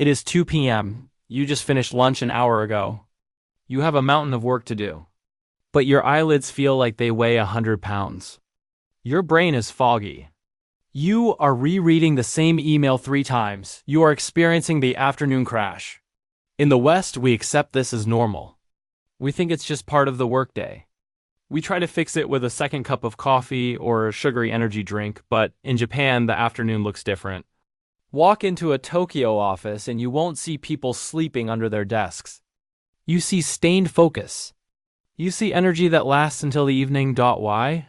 It is 2 p.m. You just finished lunch an hour ago. You have a mountain of work to do. But your eyelids feel like they weigh 100 pounds. Your brain is foggy. You are rereading the same email 3 times. You are experiencing the afternoon crash. In the West, we accept this as normal. We think it's just part of the workday. We try to fix it with a second cup of coffee or a sugary energy drink, but in Japan, the afternoon looks different. Walk into a Tokyo office and you won't see people sleeping under their desks. You see stained focus. You see energy that lasts until the evening. Why?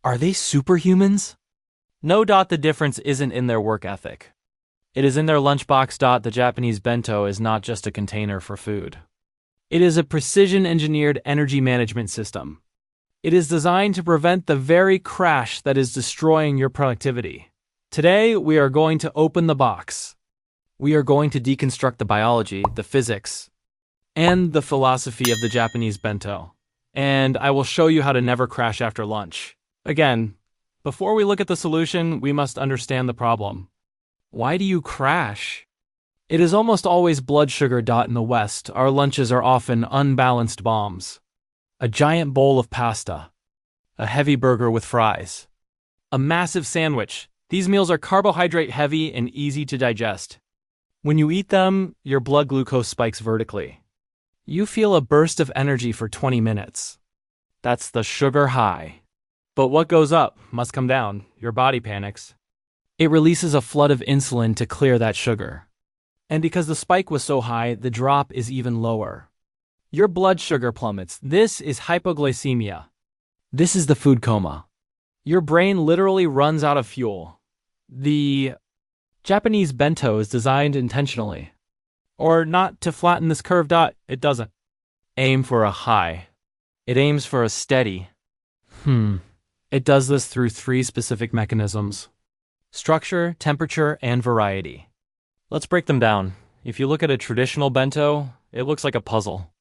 Are they superhumans? No. The difference isn't in their work ethic. It is in their lunchbox. The Japanese bento is not just a container for food. It is a precision-engineered energy management system. It is designed to prevent the very crash that is destroying your productivity. Today, we are going to open the box. We are going to deconstruct the biology, the physics, and the philosophy of the Japanese bento. And I will show you how to never crash after lunch. Again, before we look at the solution, we must understand the problem. Why do you crash? It is almost always blood sugar. In the West, our lunches are often unbalanced bombs. A giant bowl of pasta. A heavy burger with fries. A massive sandwich. These meals are carbohydrate heavy and easy to digest. When you eat them, your blood glucose spikes vertically. You feel a burst of energy for 20 minutes. That's the sugar high. But what goes up must come down. Your body panics. It releases a flood of insulin to clear that sugar. And because the spike was so high, the drop is even lower. Your blood sugar plummets. This is hypoglycemia. This is the food coma. Your brain literally runs out of fuel. The Japanese bento is designed intentionally. Or not to flatten this curve. It doesn't aim for a high. It aims for a steady. It does this through 3 specific mechanisms: structure, temperature, and variety. Let's break them down. If you look at a traditional bento, it looks like a puzzle.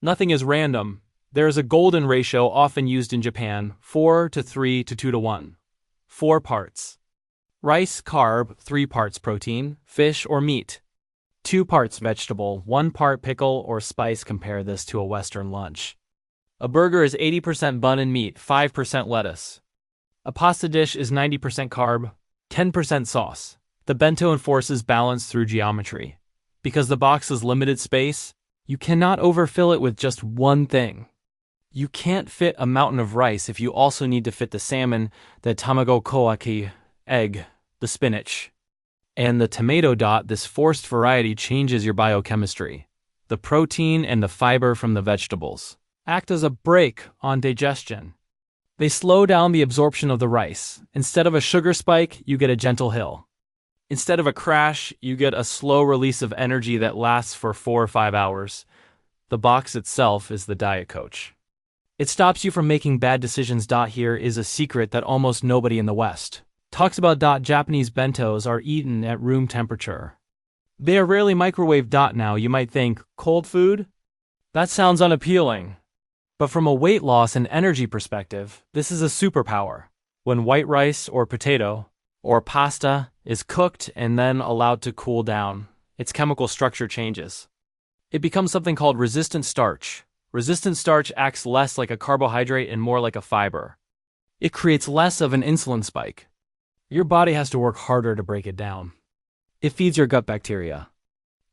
Nothing is random. There is a golden ratio often used in Japan, 4 to 3 to 2 to 1. 4 parts. Rice, carb, 3 parts protein, fish or meat. 2 parts vegetable, 1 part pickle or spice. Compare this to a Western lunch. A burger is 80% bun and meat, 5% lettuce. A pasta dish is 90% carb, 10% sauce. The bento enforces balance through geometry. Because the box is limited space, you cannot overfill it with just one thing. You can't fit a mountain of rice if you also need to fit the salmon, the tamagoyaki, egg, the spinach, and the tomato. This forced variety changes your biochemistry. The protein and the fiber from the vegetables act as a brake on digestion. They slow down the absorption of the rice. Instead of a sugar spike, you get a gentle hill. Instead of a crash, you get a slow release of energy that lasts for 4 or 5 hours. The box itself is the diet coach. It stops you from making bad decisions. Here is a secret that almost nobody in the West talks about. Japanese bentos are eaten at room temperature. They are rarely microwaved. Now you might think, cold food? That sounds unappealing. But from a weight loss and energy perspective, this is a superpower. When white rice or potato or pasta is cooked and then allowed to cool down, its chemical structure changes. It becomes something called resistant starch. Resistant starch acts less like a carbohydrate and more like a fiber. It creates less of an insulin spike. Your body has to work harder to break it down. It feeds your gut bacteria.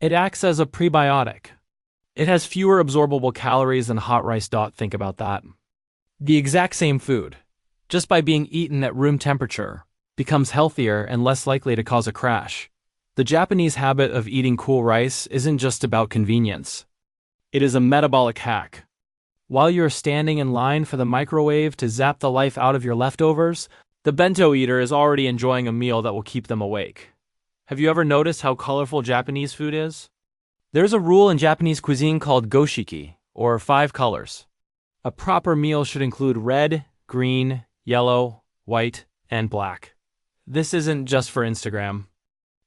It acts as a prebiotic. It has fewer absorbable calories than hot rice. Think about that. The exact same food, just by being eaten at room temperature, becomes healthier and less likely to cause a crash. The Japanese habit of eating cool rice isn't just about convenience. It is a metabolic hack. While you're standing in line for the microwave to zap the life out of your leftovers, the bento eater is already enjoying a meal that will keep them awake. Have you ever noticed how colorful Japanese food is? There's a rule in Japanese cuisine called goshiki, or 5 colors. A proper meal should include red, green, yellow, white, and black. This isn't just for Instagram.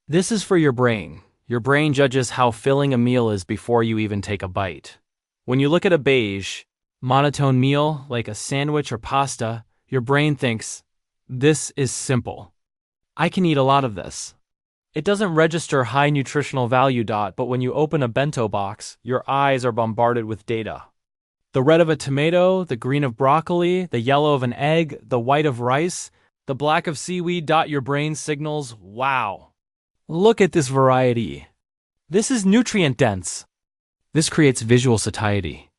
This is for your brain. Your brain judges how filling a meal is before you even take a bite. When you look at a beige, monotone meal like a sandwich or pasta, your brain thinks, this is simple. I can eat a lot of this. It doesn't register high nutritional value. But when you open a bento box, your eyes are bombarded with data. The red of a tomato, the green of broccoli, the yellow of an egg, the white of rice, the black of seaweed. Your brain signals, wow. Look at this variety. This is nutrient dense. This creates visual satiety.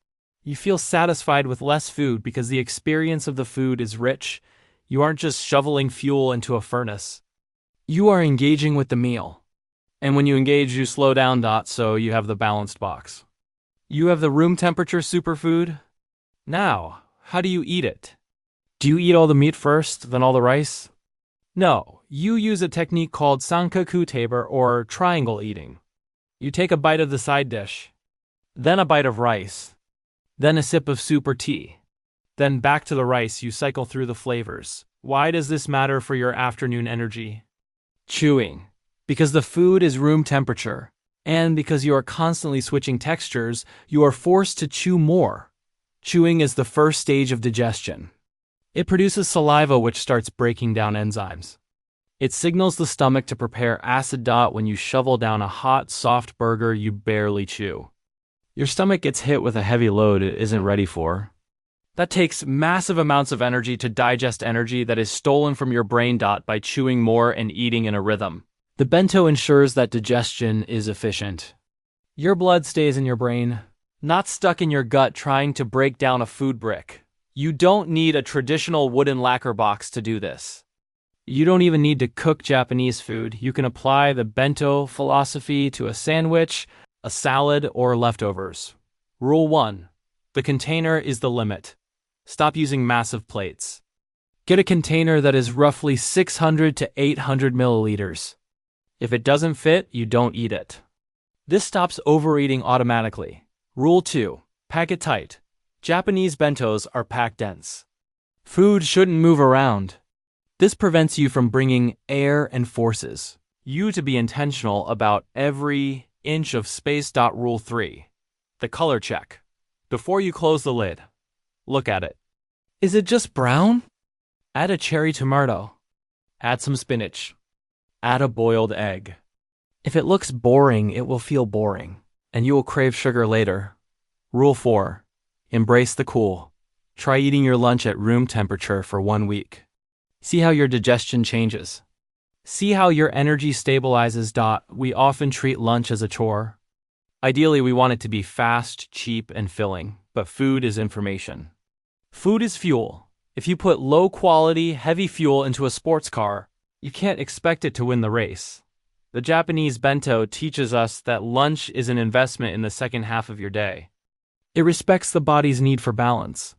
You feel satisfied with less food because the experience of the food is rich. You aren't just shoveling fuel into a furnace. You are engaging with the meal. And when you engage, you slow down. So you have the balanced box. You have the room temperature superfood. Now, how do you eat it? Do you eat all the meat first, then all the rice? No, you use a technique called sankaku taber or triangle eating. You take a bite of the side dish, then a bite of rice, then a sip of soup or tea. Then back to the rice. You cycle through the flavors. Why does this matter for your afternoon energy? Chewing. Because the food is room temperature, and because you are constantly switching textures, you are forced to chew more. Chewing is the first stage of digestion. It produces saliva, which starts breaking down enzymes. It signals the stomach to prepare acid. When you shovel down a hot, soft burger, you barely chew. Your stomach gets hit with a heavy load it isn't ready for. That takes massive amounts of energy to digest energy that is stolen from your brain. By chewing more and eating in a rhythm, the bento ensures that digestion is efficient. Your blood stays in your brain, not stuck in your gut trying to break down a food brick. You don't need a traditional wooden lacquer box to do this. You don't even need to cook Japanese food. You can apply the bento philosophy to a sandwich, a salad, or leftovers. Rule 1. The container is the limit. Stop using massive plates. Get a container that is roughly 600 to 800 milliliters. If it doesn't fit, you don't eat it. This stops overeating automatically. Rule 2. Pack it tight. Japanese bentos are packed dense. Food shouldn't move around. This prevents you from bringing air and forces. You to be intentional about every inch of space. Rule 3. The color check. Before you close the lid, look at it. Is it just brown? Add a cherry tomato. Add some spinach. Add a boiled egg. If it looks boring, it will feel boring, and you will crave sugar later. Rule 4. Embrace the cool. Try eating your lunch at room temperature for 1 week. See how your digestion changes. See how your energy stabilizes. We often treat lunch as a chore. Ideally, we want it to be fast, cheap, and filling, but food is information. Food is fuel. If you put low-quality, heavy fuel into a sports car, you can't expect it to win the race. The Japanese bento teaches us that lunch is an investment in the second half of your day. It respects the body's need for balance.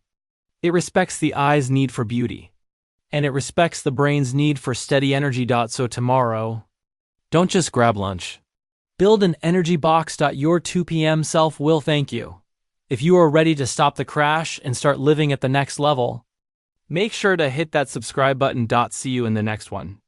It respects the eye's need for beauty. And it respects the brain's need for steady energy. So tomorrow, don't just grab lunch. Build an energy box. Your 2 p.m. self will thank you. If you are ready to stop the crash and start living at the next level, make sure to hit that subscribe button. See you in the next one.